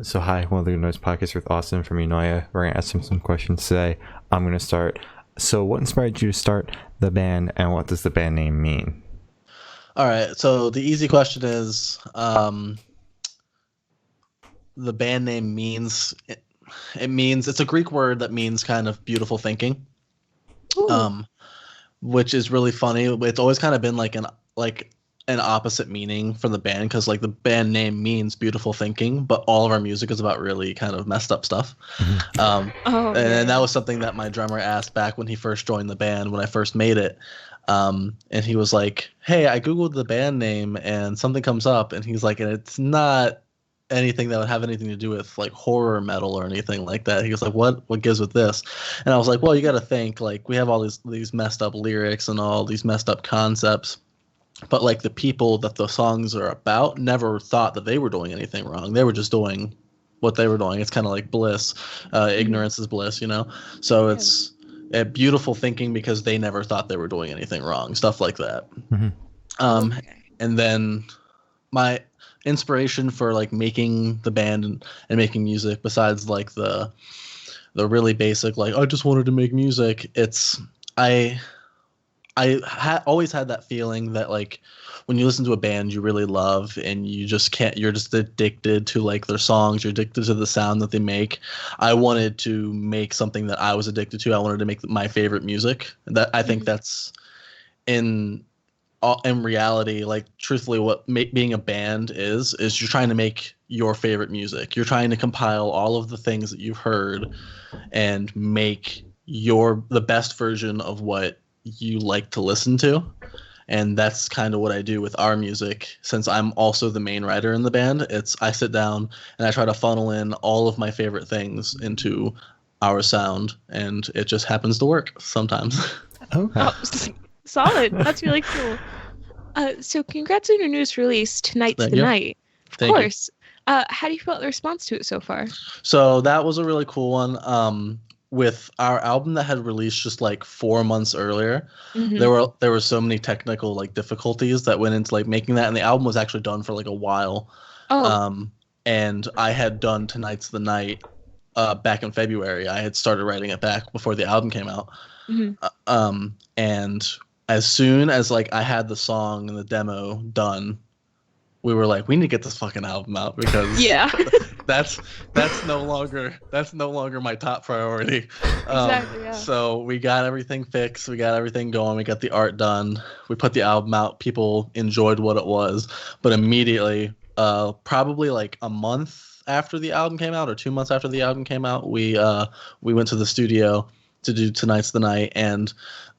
So hi, one of the Noise Podcasts with Austin from Eunoia. We're gonna ask him some questions today. I'm gonna start. So, what inspired you to start the band, and what does the band name mean? All right, so the easy question is, the band name means it means it's a Greek word that means kind of beautiful thinking, Ooh. um, which is really funny. It's always kind of been like an opposite meaning for the band because like the band name means beautiful thinking, but all of our music is about really kind of messed up stuff. Um, Oh, and that yeah. was something that my drummer asked back when he first joined the band when I first made it. And he was like, "Hey, I googled the band name and something comes up," and he's like, "And it's not anything that would have anything to do with like horror metal or anything like that." He was like, "What gives with this?" And I was like, "Well, you got to think like we have all these messed up lyrics and all these messed up concepts." But like the people that the songs are about never thought that they were doing anything wrong. They were just doing what they were doing. It's kind of like bliss. Mhm. Ignorance is bliss, you know? So Yeah. it's a beautiful thinking because they never thought they were doing anything wrong. Stuff like that. Mhm. Um, Okay. and then my inspiration for like making the band and making music, besides like the really basic, like I just wanted to make music, it's I always had that feeling that like when you listen to a band you really love and you just can't, you're just addicted to like their songs, you're addicted to the sound that they make. I wanted to make something that I was addicted to. I wanted to make my favorite music. That I think Mhm. that's in in reality, like truthfully, what being a band is you're trying to make your favorite music. You're trying to compile all of the things that you've heard and make the best version of what you like to listen to. And that's kind of what I do with our music. Since I'm also the main writer in the band, it's I sit down and I try to funnel in all of my favorite things into our sound, and it just happens to work sometimes. Okay. Oh, solid. That's really cool. So congrats on your newest release, Tonight's Thank the you. Night. Of Thank you. course. How do you feel about the response to it so far? So that was a really cool one. With our album that had released just like 4 months earlier, Hmm. there were so many technical like difficulties that went into like making that, and the album was actually done for like a while. Oh. Um, and I had done Tonight's the Night back in February. I had started writing it back before the album came out. Hmm. And as soon as like I had the song and the demo done, we were like, we need to get this fucking album out because Yeah. that's that's no longer my top priority. Exactly. Yeah. So we got everything fixed, we got everything going, we got the art done, we put the album out, people enjoyed what it was, but immediately, probably like a month after the album came out or 2 months after the album came out, we went to the studio to do Tonight's the Night. And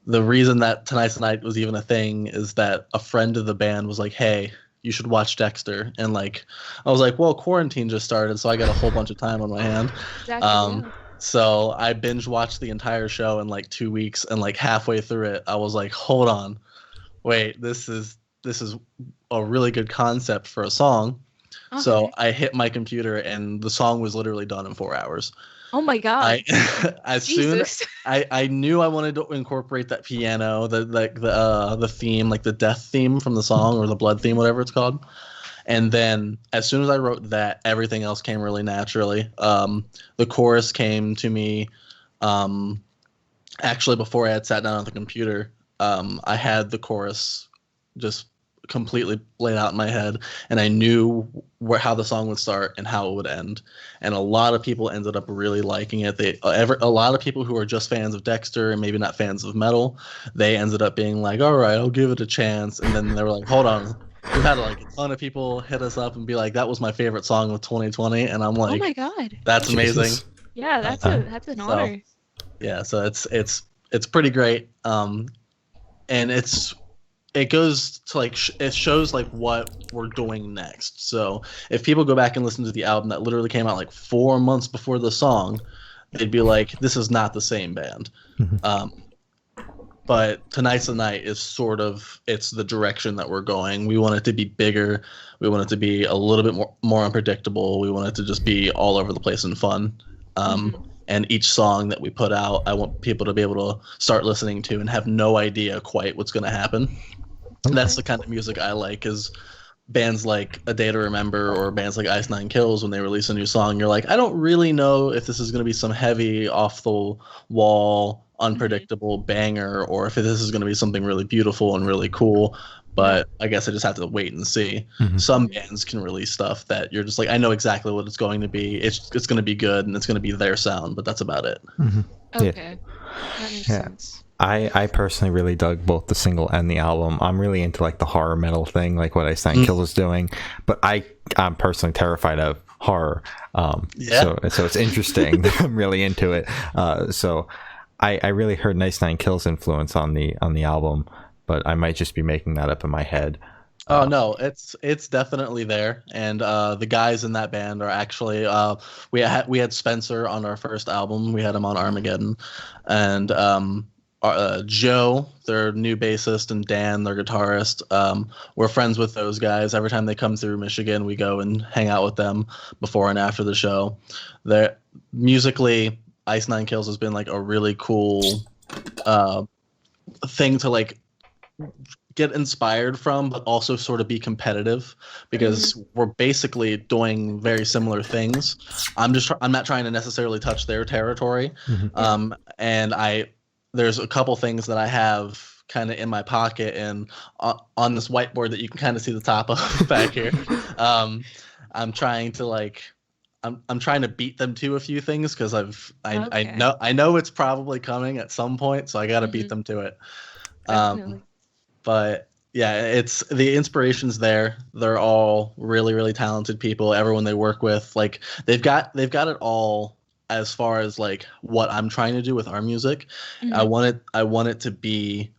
the reason that Tonight's the Night was even a thing is that a friend of the band was like, "Hey, you should watch Dexter." And like I was like, well, quarantine just started, so I got a whole bunch of time on my hand. Exactly. Um, Yeah. so I binge watched the entire show in like 2 weeks, and like halfway through it, I was like, hold on, wait, this is a really good concept for a song. So Okay. I hit my computer, and the song was literally done in 4 hours. Oh my God. I as soon Jesus. I knew I wanted to incorporate that piano, the theme, like the death theme from the song or the blood theme, whatever it's called. And then as soon as I wrote that, everything else came really naturally. The chorus came to me um, actually before I had sat down on the computer. I had the chorus just completely laid out in my head, and I knew how the song would start and how it would end. And a lot of people ended up really liking it. A lot of people who are just fans of Dexter and maybe not fans of metal, they ended up being like, "All right, I'll give it a chance." And then they were like, "Hold on." We've had like a ton of people hit us up and be like, "That was my favorite song of 2020," and I'm Oh like, my God. "That's amazing." Jesus. Yeah. Uh, That's an so honor. yeah, so it's pretty great. And it goes to like it shows like what we're doing next. So if people go back and listen to the album that literally came out like 4 months before the song, they'd be like, "This is not the same band." Mhm. Um, but Tonight's the Night is sort of, it's the direction that we're going. We want it to be bigger. We want it to be a little bit more unpredictable. We want it to just be all over the place and fun. Um, Hmm. and each song that we put out, I want people to be able to start listening to and have no idea quite what's going to happen. That's Okay. the kind of music I like, is bands like A Day to Remember or bands like Ice Nine Kills, when they release a new song, you're like, I don't really know if this is going to be some heavy, off the wall, unpredictable banger, or if this is going to be something really beautiful and really cool. But I guess I just have to wait and see. Some bands can release stuff that you're just like, I know exactly what it's going to be. It's going to be good and it's going to be their sound, but that's about it. Okay, that makes sense. I personally really dug both the single and the album. I'm really into like the horror metal thing, like what Ice Nine Kills is doing. But I'm personally terrified of horror. So it's interesting. I'm really into it. So I really heard Ice Nine Kills influence on the album, but I might just be making that up in my head. Oh no, it's definitely there, and the guys in that band are actually we had Spencer on our first album. We had him on Armageddon, and Joe, their new bassist, and Dan, their guitarist. We're friends with those guys. Every time they come through Michigan, we go and hang out with them before and after the show. They're musically, Ice Nine Kills has been like a really cool thing to like get inspired from, but also sort of be competitive, because we're basically doing very similar things. I'm not trying to necessarily touch their territory. And there's a couple things that I have kind of in my pocket and on this whiteboard that you can kind of see the top of back here. I'm trying to I'm trying to beat them to a few things, because I know it's probably coming at some point, so I got to beat them to it. But yeah, it's the inspiration's there. They're all really, really talented people. Everyone they work with, like they've got it all. As far as like what I'm trying to do with our music, I want it to be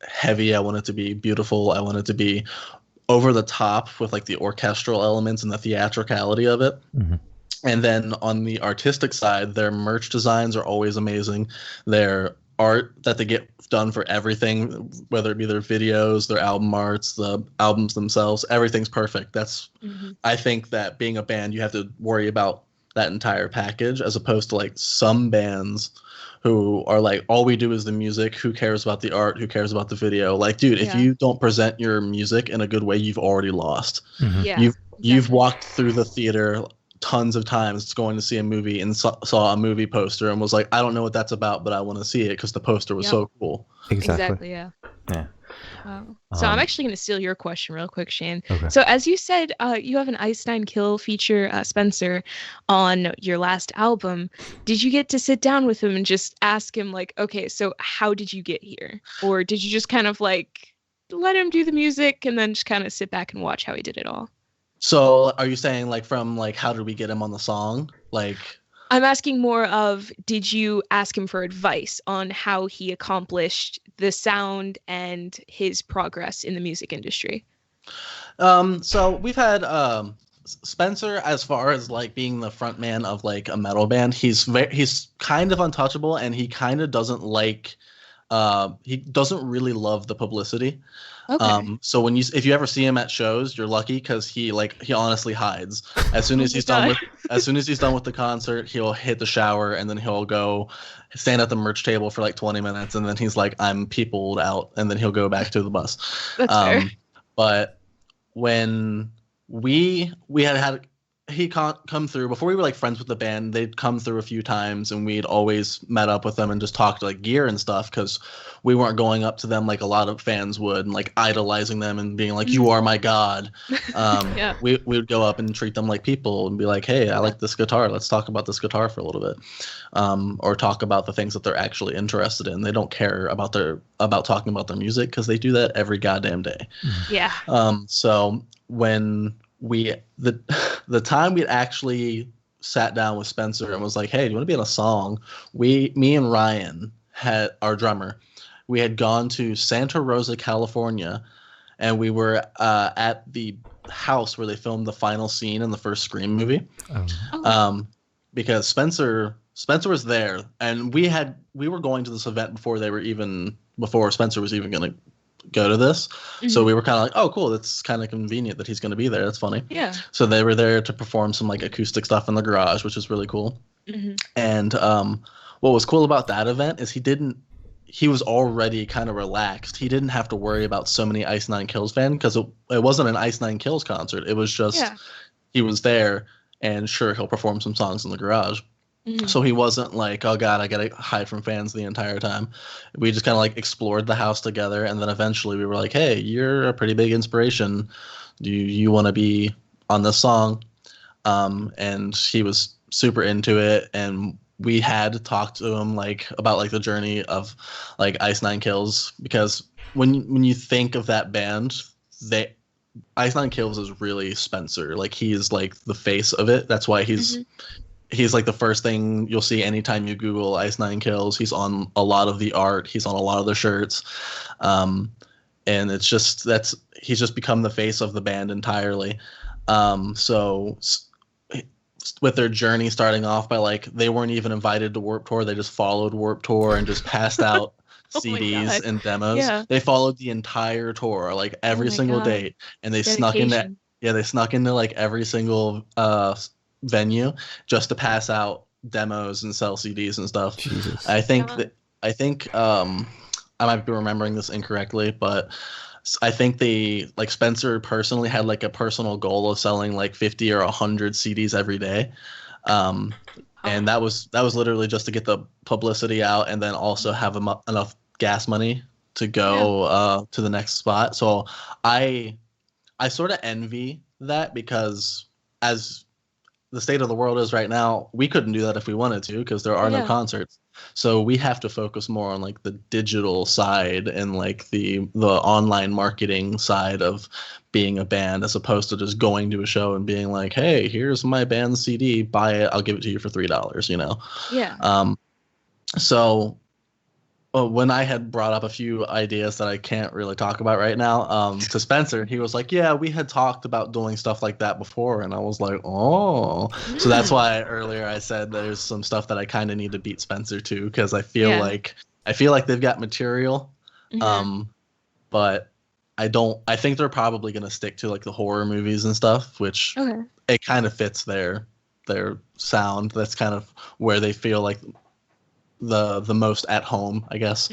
heavy. I want it to be beautiful. I want it to be over the top with like the orchestral elements and the theatricality of it. And then on the artistic side, their merch designs are always amazing. Their art that they get done for everything, whether it be their videos, their album arts, the albums themselves, everything's perfect. That's I think that being a band, you have to worry about that entire package, as opposed to like some bands who are like, all we do is the music. Who cares about the art? Who cares about the video? Like, dude, if you don't present your music in a good way, you've already lost. You've walked through the theater tons of times going to see a movie and saw a movie poster and was like, I don't know what that's about, but I want to see it because the poster was so cool. Exactly. Yeah. Wow. So I'm actually going to steal your question real quick, Shane. So as you said, you have an Ice Nine Kill feature, Spencer, on your last album. Did you get to sit down with him and just ask him like, okay, so how did you get here? Or did you just kind of like let him do the music and then just kind of sit back and watch how he did it all? So are you saying like from like, how did we get him on the song? Like, I'm asking more of, did you ask him for advice on how he accomplished the sound and his progress in the music industry? So we've had Spencer, as far as like being the front man of like a metal band, he's kind of untouchable, and he kind of doesn't like he doesn't really love the publicity. So if you ever see him at shows, you're lucky, because he honestly hides. As soon as he's done with the concert, he'll hit the shower and then he'll go stand at the merch table for like 20 minutes, and then he's like, I'm peopled out, and then he'll go back to the bus. That's fair. But when we had he come through before we were like friends with the band, they'd come through a few times, and we'd always met up with them and just talked like gear and stuff, because we weren't going up to them like a lot of fans would and like idolizing them and being like, you are my god. We would go up and treat them like people and be like, hey, I like this guitar, let's talk about this guitar for a little bit, or talk about the things that they're actually interested in. They don't care about talking about their music, because they do that every goddamn day. So when the time we'd actually sat down with Spencer and was like, hey, do you want to be in a song? Me and Ryan, had our drummer, we had gone to Santa Rosa, California, and we were at the house where they filmed the final scene in the first Scream movie. Because Spencer was there, and we were going to this event before Spencer was even going to go to this. So we were kind of like, oh cool, that's kind of convenient that he's going to be there, that's funny. So they were there to perform some like acoustic stuff in the garage, which is really cool. And what was cool about that event is he he was already kind of relaxed. He didn't have to worry about so many Ice Nine Kills fans because it wasn't an Ice Nine Kills concert. It was just he was there, and sure, he'll perform some songs in the garage. Mm-hmm. So he wasn't like, oh God, I gotta hide from fans the entire time. We just kind of like explored the house together, and then eventually we were like, hey, you're a pretty big inspiration. Do you want to be on this song? And he was super into it, and we had talked to him like about like the journey of like Ice Nine Kills, because when you think of that band, Ice Nine Kills is really Spencer. Like he's like the face of it. That's why he's like the first thing you'll see anytime you Google Ice Nine Kills. He's on a lot of the art. He's on a lot of the shirts. And it's just he's just become the face of the band entirely. So with their journey starting off by like they weren't even invited to Warped Tour, they just followed Warped Tour and just passed out CDs and demos. Yeah. They followed the entire tour, like every single date, and they snuck into like every single venue just to pass out demos and sell CDs and stuff. Jesus. I think I might be remembering this incorrectly, but I think Spencer personally had like a personal goal of selling like 50 or 100 CDs every day. And that was literally just to get the publicity out and then also have enough gas money to go to the next spot. So I sort of envy that, because as the state of the world is right now, we couldn't do that if we wanted to, because there are no concerts. So we have to focus more on like the digital side and like the online marketing side of being a band, as opposed to just going to a show and being like, hey, here's my band's CD, buy it, I'll give it to you for $3, you know? Yeah. So when I had brought up a few ideas that I can't really talk about right now to Spencer, he was like, yeah, we had talked about doing stuff like that before. And I was like, oh. So that's why earlier I said there's some stuff that I kind of need to beat Spencer to, because I feel like they've got material. But I think they're probably going to stick to like the horror movies and stuff, which it kind of fits their sound. That's kind of where they feel like the most at home, I guess.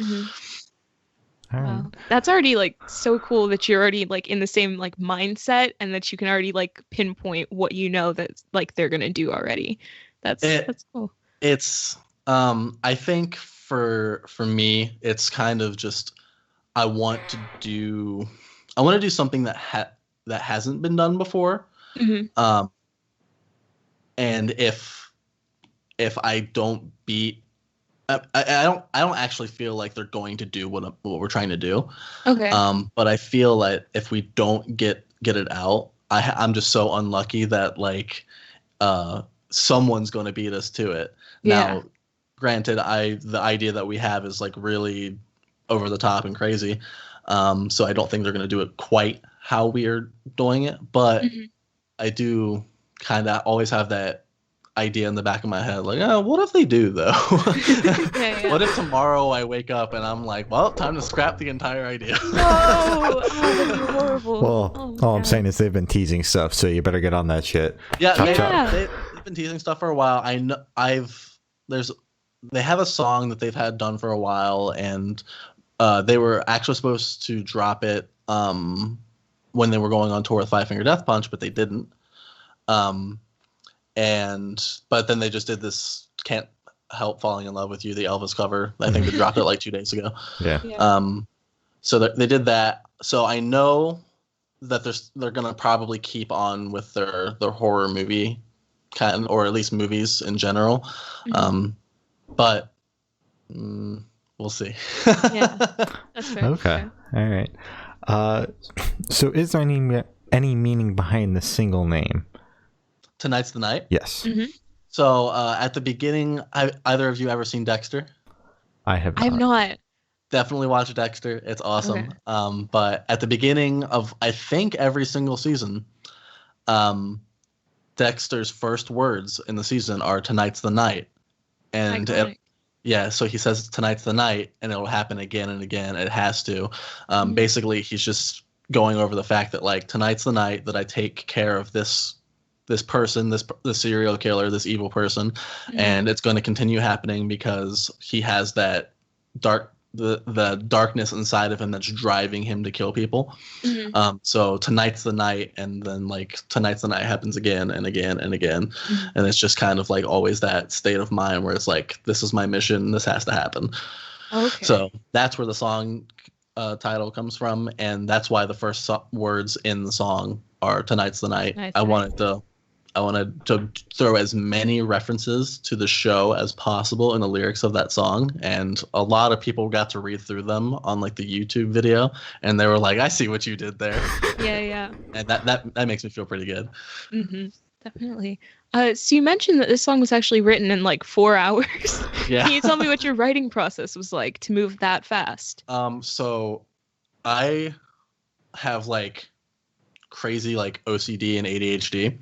Wow. That's already like so cool that you're already like in the same like mindset, and that you can already like pinpoint what you know that like they're gonna do already. That's cool. It's I think for me it's kind of just I want to do something that hasn't been done before. And if I don't beat I don't actually feel like they're going to do what we're trying to do. Okay. But I feel like if we don't get it out, I'm just so unlucky that like someone's going to beat us to it. Now, granted, the idea that we have is like really over the top and crazy. So I don't think they're going to do it quite how we are doing it, but I do kind of always have that idea in the back of my head, like, oh, what if they do though? What if tomorrow I wake up and I'm like, well, time to scrap the entire idea? No, that'd be horrible. Well, all I'm saying is they've been teasing stuff, so you better get on that shit. They've been teasing stuff for a while. I know they have a song that they've had done for a while, and they were actually supposed to drop it when they were going on tour with Five Finger Death Punch, but they didn't. But then they just did this Can't Help Falling in Love with You, the Elvis cover. I think they dropped it like 2 days ago. So they did that. So I know that they're gonna probably keep on with their horror movie kind, or at least movies in general. But we'll see. That's fair. Okay. All right. So is there any meaning behind the single name? Tonight's the Night? Yes. So at the beginning, either of you ever seen Dexter? I have not. I have not. Definitely watch Dexter. It's awesome. Okay. But at the beginning of, I think, every single season, Dexter's first words in the season are "Tonight's the night," and so he says "Tonight's the night," and it'll happen again and again. It has to. Basically, he's just going over the fact that like tonight's the night that I take care of this person, this serial killer, this evil person, and it's going to continue happening because he has that dark the darkness inside of him that's driving him to kill people. So tonight's the night, and then like tonight's the night happens again and again and again, and it's just kind of like always that state of mind where it's like, this is my mission, this has to happen. Okay. So that's where the song title comes from, and that's why the first words in the song are tonight's the night. I wanted to throw as many references to the show as possible in the lyrics of that song, and a lot of people got to read through them on like the YouTube video, and they were like, I see what you did there. Yeah. And that makes me feel pretty good. Definitely. So you mentioned that this song was actually written in like 4 hours. Yeah. Can you tell me what your writing process was like to move that fast? So I have like crazy like OCD and ADHD.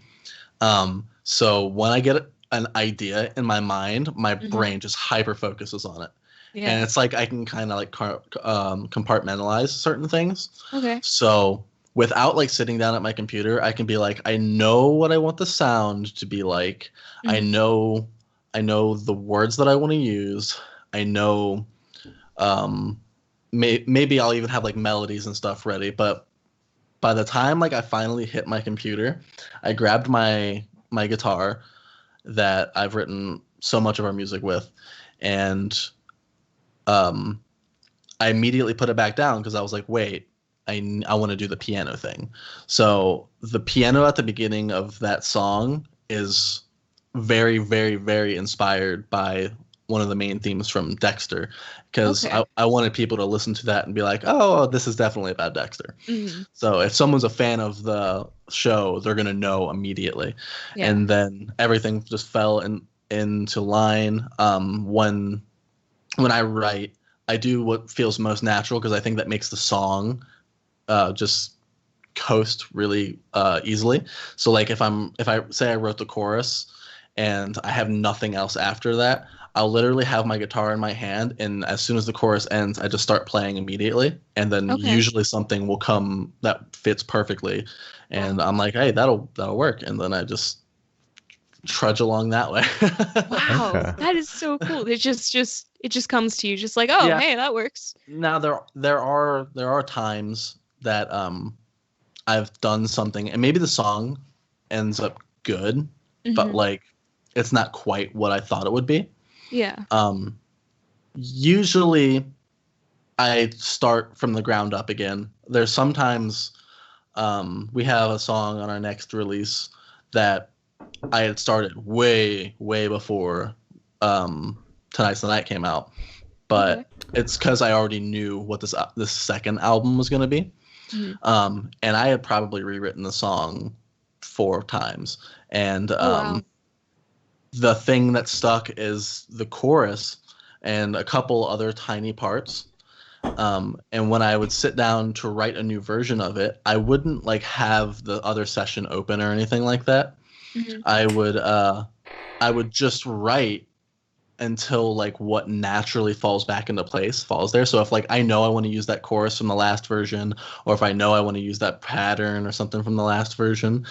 So when I get an idea in my mind, my brain just hyper focuses on it. Yeah. And it's like I can kind of like compartmentalize certain things. Okay. So without like sitting down at my computer, I can be like, I know what I want the sound to be like. I know the words that I want to use. I know maybe I'll even have like melodies and stuff ready. But by the time like I finally hit my computer, I grabbed my guitar that I've written so much of our music with, and I immediately put it back down because I was like, wait, I want to do the piano thing. So the piano at the beginning of that song is very, very, very inspired by one of the main themes from Dexter, because I wanted people to listen to that and be like, oh, this is definitely about Dexter. So if someone's a fan of the show, they're going to know immediately. Yeah. And then everything just fell into line. When I write, I do what feels most natural, because I think that makes the song just coast really easily. So like if I say I wrote the chorus and I have nothing else after that, I'll literally have my guitar in my hand, and as soon as the chorus ends, I just start playing immediately, and then usually something will come that fits perfectly, and I'm like, hey, that'll work, and then I just trudge along that way. Wow, that is so cool. It just comes to you, just like, oh, yeah. Hey, that works. Now there are times that I've done something, and maybe the song ends up good, but like it's not quite what I thought it would be. Yeah. Usually I start from the ground up again. There's sometimes we have a song on our next release that I had started way, way before Tonight's the Night came out. But it's because I already knew what this second album was going to be. And I had probably rewritten the song 4 times. And wow. The thing that stuck is the chorus and a couple other tiny parts. And when I would sit down to write a new version of it, I wouldn't like have the other session open or anything like that. I would just write until like what naturally falls back into place falls there. So if like I know I want to use that chorus from the last version, or if I know I want to use that pattern or something from the last version,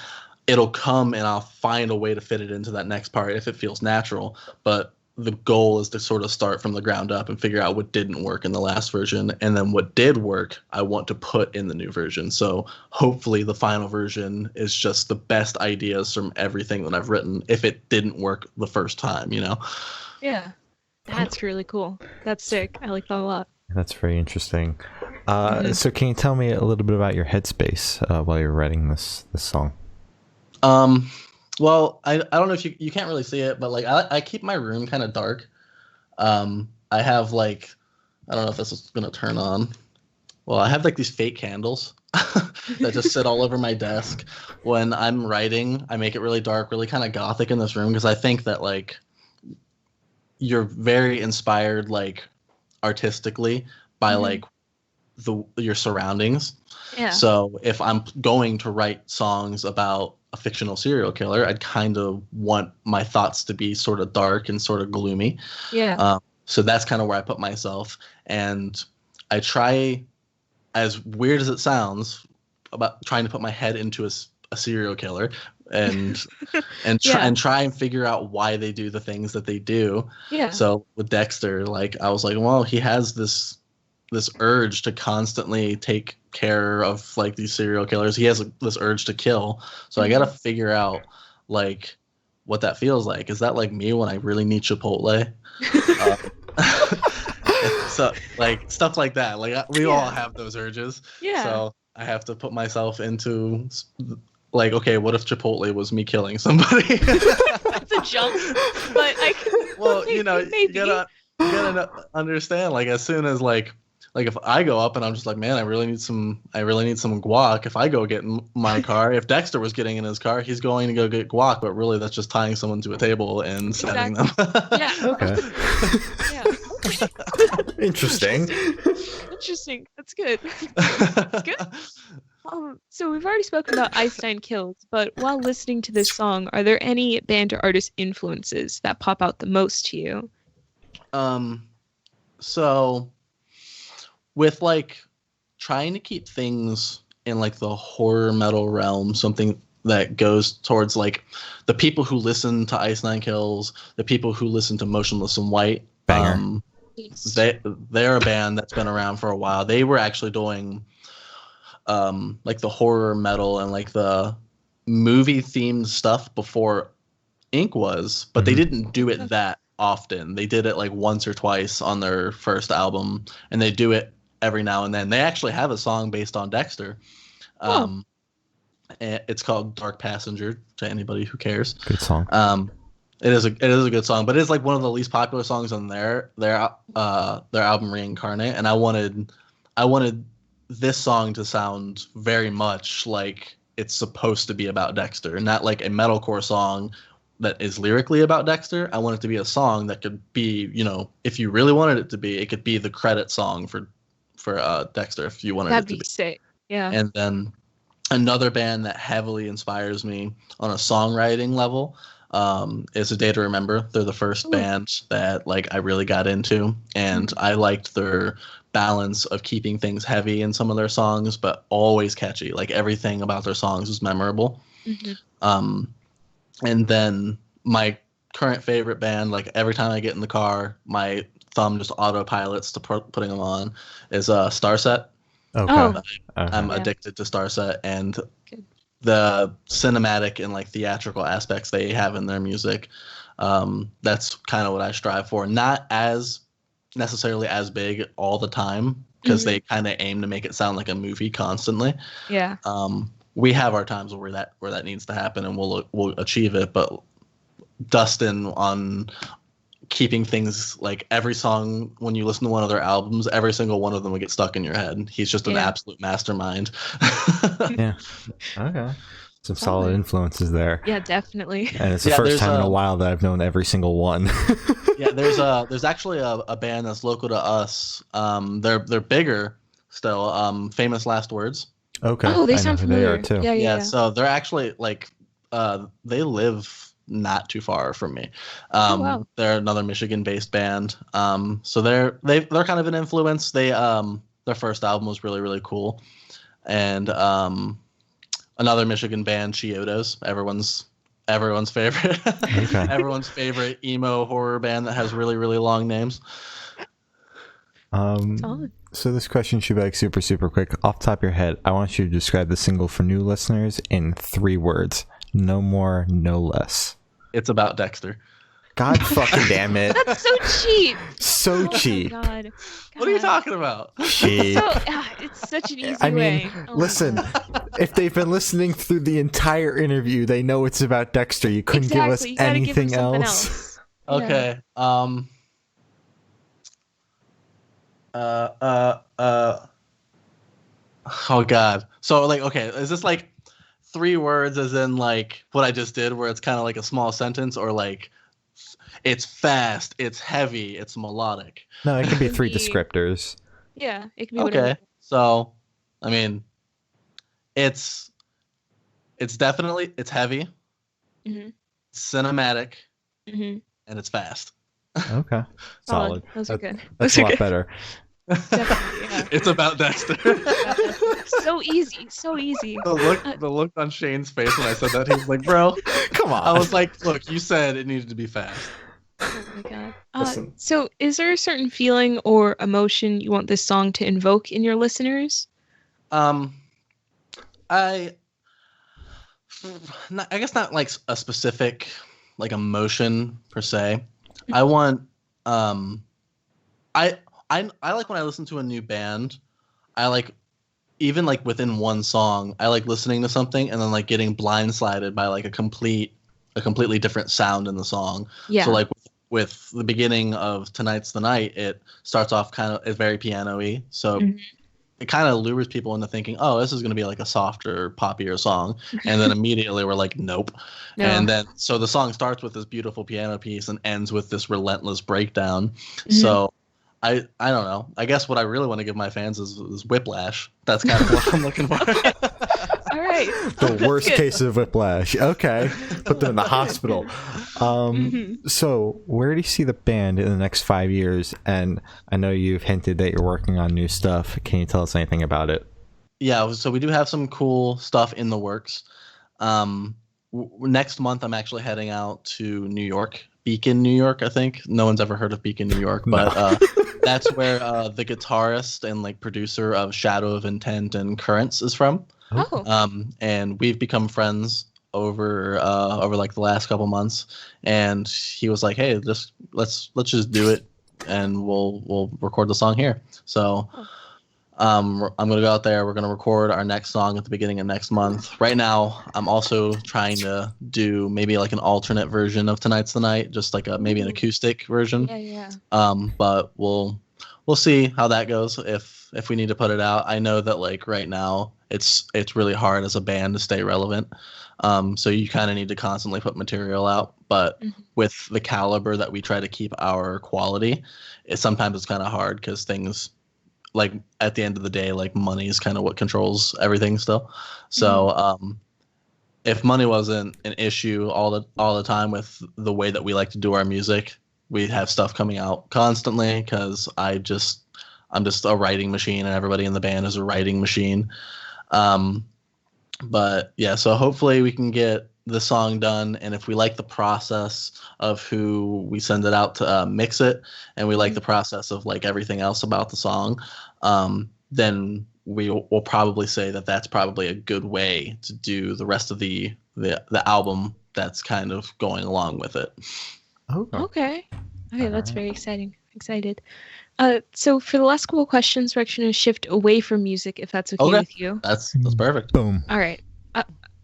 it'll come and I'll find a way to fit it into that next part if it feels natural. But the goal is to sort of start from the ground up and figure out what didn't work in the last version, and then what did work I want to put in the new version. So hopefully the final version is just the best ideas from everything that I've written if it didn't work the first time, you know? Yeah, that's really cool. That's sick. I like that a lot. That's very interesting. So can you tell me a little bit about your headspace while you're writing this song? Well, I don't know if you can't really see it, but like I keep my room kind of dark. I have like, I don't know if this is gonna turn on. Well, I have like these fake candles that just sit all over my desk. When I'm writing, I make it really dark, really kind of gothic in this room, because I think that like you're very inspired like artistically by like your surroundings. Yeah. So if I'm going to write songs about a fictional serial killer, I'd kind of want my thoughts to be sort of dark and sort of gloomy. Yeah. So that's kind of where I put myself, and I try, as weird as it sounds, about trying to put my head into a serial killer and try and figure out why they do the things that they do. Yeah. So with Dexter, like I was like, well, he has this this urge to constantly take care of like these serial killers. He has this urge to kill. So I got to figure out like what that feels like. Is that like me when I really need Chipotle? So like stuff like that. Like we all have those urges. Yeah. So I have to put myself into like, okay, what if Chipotle was me killing somebody? That's a jump, but I can. Well, you know, maybe. You gotta understand. Like as soon as like if I go up and I'm just like, man, I really need some guac. If I go get in my car, if Dexter was getting in his car, he's going to go get guac. But really, that's just tying someone to a table and setting them. Yeah. Okay. Yeah. Interesting. That's good. That's good. So we've already spoken about Einstein Kills, but while listening to this song, are there any band or artist influences that pop out the most to you? So with like trying to keep things in like the horror metal realm, something that goes towards like the people who listen to Ice Nine Kills, the people who listen to Motionless in White. Banger. They're a band that's been around for a while. They were actually doing like the horror metal and like the movie themed stuff before Ink was, but they didn't do it that often. They did it like once or twice on their first album, and they do it every now and then. They actually have a song based on Dexter. It's called Dark Passenger, to anybody who cares. Good song. It is a good song, but it's like one of the least popular songs on their album Reincarnate, and I wanted this song to sound very much like it's supposed to be about Dexter, not like a metalcore song that is lyrically about Dexter. I want it to be a song that could be, you know, if you really wanted it to be, it could be the credit song for Dexter if you wanted it to be. That'd be sick. Yeah. And then another band that heavily inspires me on a songwriting level is A Day to Remember. They're the first band that like I really got into, and I liked their balance of keeping things heavy in some of their songs, but always catchy. Like everything about their songs was memorable. And then my current favorite band, like every time I get in the car, my thumb just autopilots to putting them on, is Starset. Okay. I'm addicted to Starset, and the cinematic and like theatrical aspects they have in their music. That's kind of what I strive for. Not as necessarily as big all the time, because they kind of aim to make it sound like a movie constantly. Yeah. We have our times where that needs to happen, and we'll achieve it. But Dustin on keeping things like every song, when you listen to one of their albums, every single one of them will get stuck in your head. He's just an absolute mastermind. Yeah. Okay. Some solid influences there. Yeah, definitely. And it's the first time in a while that I've known every single one. Yeah, there's actually a band that's local to us. They're bigger still. Famous Last Words. Okay. Oh, they sound familiar. They are too. Yeah. So they're actually like they live not too far from me. Wow. They're another Michigan-based band. So they're kind of an influence. They their first album was really, really cool. And another Michigan band, Chiodos, everyone's favorite. Okay. Everyone's favorite emo horror band that has really, really long names. So this question should be like super, super quick. Off the top of your head, I want you to describe the single for new listeners in 3 words. No more, no less. It's about Dexter. God fucking damn it. That's so cheap. So cheap. God. What are you talking about? Cheap. It's such an easy way. Listen, if they've been listening through the entire interview, they know it's about Dexter. You couldn't give us anything else. Okay. Oh God. So like, okay, is this like 3 words as in like what I just did, where it's kind of like a small sentence, or like it's fast, it's heavy, it's melodic? No, it could be 3 descriptors. Yeah, it could be whatever. Okay. So, I mean, it's definitely, it's heavy, cinematic, and it's fast. Okay. Solid. Those are good. That's a lot better. Definitely, yeah. It's about Dexter. So easy. The look on Shane's face when I said that, he was like, bro, come on. I was like, look, you said it needed to be fast. Oh my god. So is there a certain feeling or emotion you want this song to invoke in your listeners? I guess not like a specific like emotion per se. I want I like when I listen to a new band. I like even like within one song, I like listening to something and then like getting blindsided by like a completely different sound in the song. Yeah. So like with the beginning of Tonight's the Night, it starts off it's very piano-y. So it kind of lures people into thinking, oh, this is going to be like a softer, poppier song. And then immediately we're like, nope. No. And then so the song starts with this beautiful piano piece and ends with this relentless breakdown. So I don't know. I guess what I really want to give my fans is whiplash. That's kind of what I'm looking for. All right. The worst case of whiplash. Okay. Put them in the hospital. So where do you see the band in the next 5 years? And I know you've hinted that you're working on new stuff. Can you tell us anything about it? Yeah. So we do have some cool stuff in the works. Next month, I'm actually heading out to New York. Beacon, New York, I think. No one's ever heard of Beacon, New York, but that's where the guitarist and like producer of Shadow of Intent and Currents is from. And we've become friends over like the last couple months. And he was like, "Hey, let's just do it, and we'll record the song here." So. I'm going to go out there. We're going to record our next song at the beginning of next month. Right now, I'm also trying to do maybe like an alternate version of Tonight's the Night, just like maybe an acoustic version. Yeah. But we'll see how that goes if we need to put it out. I know that like right now it's really hard as a band to stay relevant. So you kind of need to constantly put material out, but with the caliber that we try to keep our quality, sometimes it's kind of hard because things like at the end of the day, like money is kind of what controls everything still. So if money wasn't an issue all the time with the way that we like to do our music, we'd have stuff coming out constantly because I'm just a writing machine and everybody in the band is a writing machine. But yeah, so hopefully we can get the song done, and if we like the process of who we send it out to mix it, and we like the process of like everything else about the song, then we'll probably say that that's probably a good way to do the rest of the album that's kind of going along with it. Okay, that's very exciting. Excited. So for the last couple of questions, we're actually going to shift away from music, if that's okay with you. That's perfect. Boom. All right.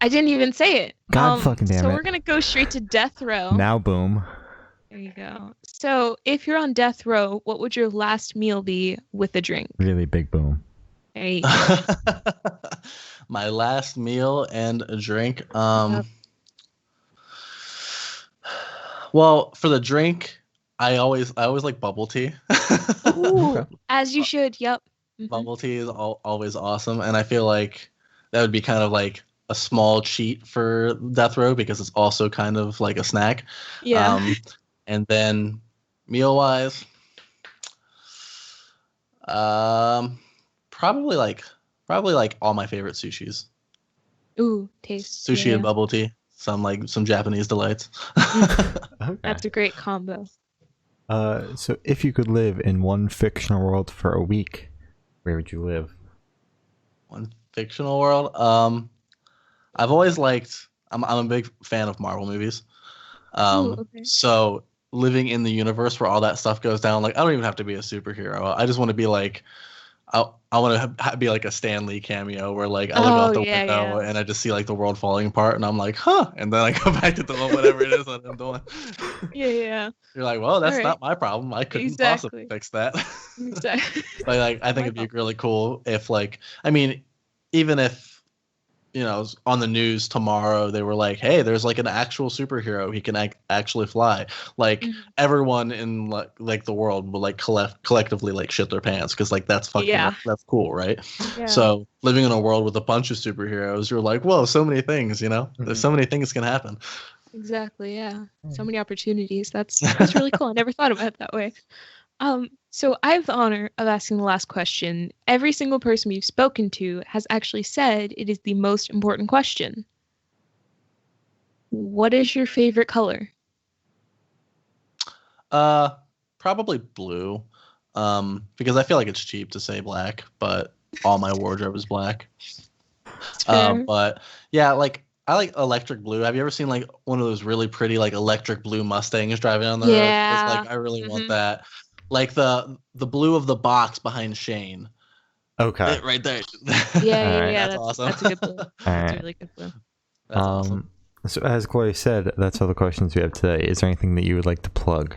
I didn't even say it. God fucking damn it. So we're going to go straight to death row. Now boom. There you go. So if you're on death row, what would your last meal be with a drink? Really big boom. There you go. My last meal and a drink. Well, for the drink, I always like bubble tea. Ooh, as you should. Yep. Bubble tea is always awesome, and I feel like that would be kind of like a small cheat for death row because it's also kind of like a snack. Yeah. And then meal wise, probably like all my favorite sushis. Ooh, taste. Sushi and bubble tea. Some Japanese delights. Okay. That's a great combo. So if you could live in one fictional world for a week, where would you live? One fictional world? I've always liked. I'm a big fan of Marvel movies. So living in the universe where all that stuff goes down, like I don't even have to be a superhero. I just want to be like, I want to be like a Stan Lee cameo where like I look out the window and I just see like the world falling apart and I'm like, huh, and then I go back to doing whatever it is that I'm doing. Yeah. You're like, well, that's not my problem. I couldn't possibly fix that. Exactly. But like, I think it'd be really cool if like, I mean, even if, you know, on the news tomorrow they were like, hey, there's like an actual superhero, he can actually fly, like everyone in like the world will like collectively like shit their pants because like that's fucking that's cool, right? So living in a world with a bunch of superheroes, you're like, whoa, so many things, you know, there's so many things can happen. Exactly. Yeah, so many opportunities. That's really cool. I never thought about it that way. So I have the honor of asking the last question. Every single person we've spoken to has actually said it is the most important question. What is your favorite color? Probably blue. Because I feel like it's cheap to say black, but all my wardrobe is black. But yeah, like I like electric blue. Have you ever seen like one of those really pretty like electric blue Mustangs driving on the road? It's like I really want that. Like the blue of the box behind Shane. Okay. Right there. Yeah. That's awesome. That's a good blue. That's a really good blue. That's awesome. So as Gloria said, that's all the questions we have today. Is there anything that you would like to plug?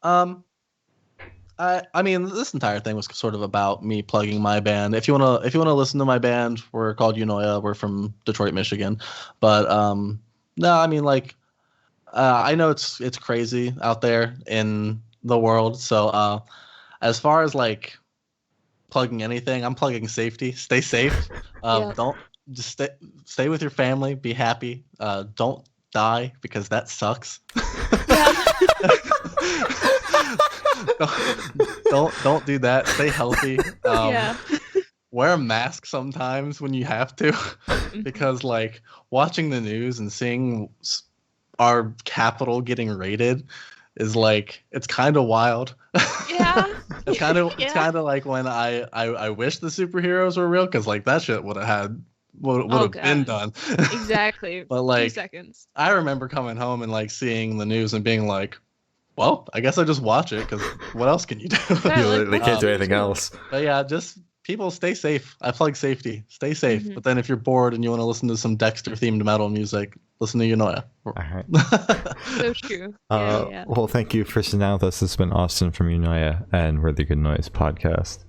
I mean, this entire thing was sort of about me plugging my band. If you wanna listen to my band, we're called Eunoia. We're from Detroit, Michigan. But no, I mean, like, I know it's crazy out there in the world. So as far as like plugging anything, I'm plugging safety. Stay safe. Don't just stay with your family. Be happy. Don't die because that sucks. Don't do that. Stay healthy. Wear a mask sometimes when you have to, because like watching the news and seeing our capital getting raided is like, it's kind of wild. It's kind of like when I wish the superheroes were real, because like that shit would have been done. Exactly. But like 2 seconds. I remember coming home and like seeing the news and being like, well, I guess I just watch it, because what else can you do? You literally can't do anything else. But yeah, just people stay safe. I plug safety. Stay safe. But then if you're bored and you want to listen to some Dexter themed metal music, listen to Eunoia. All right. So true. Well, thank you for sitting down with us. This has been Austin from Eunoia, and we're the Good Noise Podcast.